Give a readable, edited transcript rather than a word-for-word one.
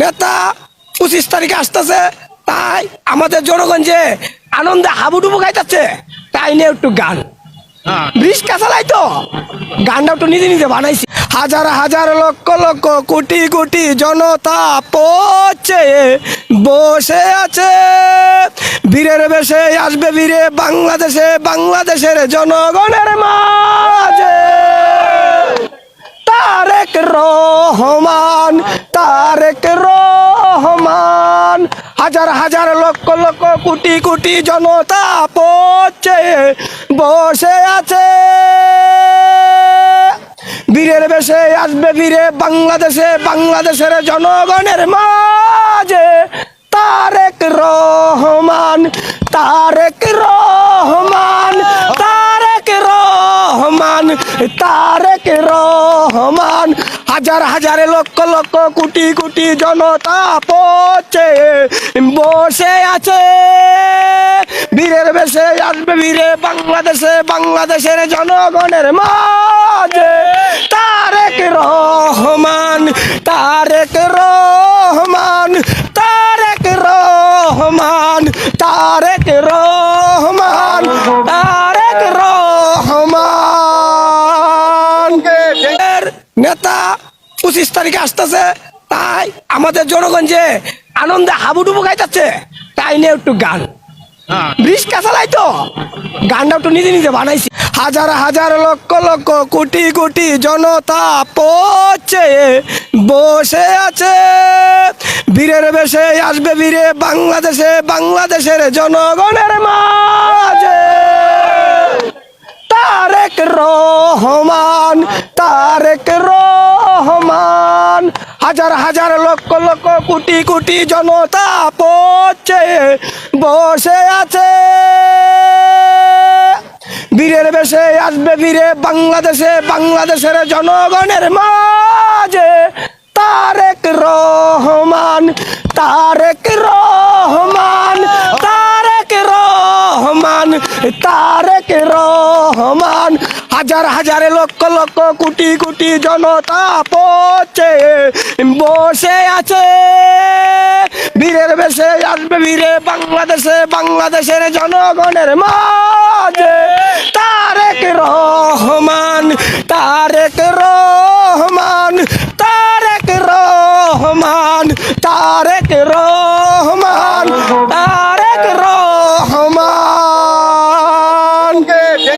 নেতা 25 তারিখে আসতেছে, তাই আমাদের জনগণ যে আনন্দে হাবুডুবু খাইতেছে, তাই নিয়ে একটু গান রিস্কা চালাই তো গানটা একটু নিজে নিজে বানাইছি। হাজার হাজার লক্ষ লক্ষ কোটি কোটি জনতা পচে বসে আছে, বীরের বেশে আসবে বীরে বাংলাদেশে, বাংলাদেশের জনগণের মাঝে। তারেক রহমান, তারেক রহমান, হাজার হাজার লক্ষ লক্ষ কোটি কোটি জনতা পচে বসে আছে, বীরের বেশে আসবে বীরে বাংলাদেশে, বাংলাদেশের জনগণের মাঝে। তারেক রহমান, তারেক রহমান, তারেক রহমান, তারেক রহমান, হাজার হাজার লক্ষ লক্ষ কোটি কোটি জনতা পচে বসে আছে, বীরের বেশে আসবে বীরে বাংলাদেশে, বাংলাদেশের জনগণের মাঝে। তারেক রহমান, তারেক রহমান, তারেক রহমান, তারেক রহমান, তারেক রহমান। নেতা 25 তারিখে আসতেছে, তাই আমাদের জনগণ যে আনন্দে হাবুডুবু খাইতেছে, তাই নিয়ে একটু গান রিস্কা চালাই তো গানটা একটু নিজে নিজে বানাইছি। হাজার হাজার লক্ষ লক্ষ কোটি কোটি জনতা পচে বসে আছে, বীরের বেশে আসবে বীরে বাংলাদেশে, বাংলাদেশের জনগণের মাঝে। তারেক রহমান, তারেক রহমান, হাজার হাজার লক্ষ লক্ষ কোটি কোটি জনতা পচে বসে আছে, বীরের বেশে আসবে বীরে বাংলাদেশে, বাংলাদেশের জনগণের মাঝে। তারেক রহমান, তারেক রহমান, তারেক রহমান, তারেক রহমান, হাজার হাজার লক্ষ লক্ষ কোটি কোটি জনতা পচে বসে আছে, বীরের বেশে আসবে বীরে বাংলাদেশে, বাংলাদেশের জনগণের মাঝে। তারেক রহমান, তারেক রহমান।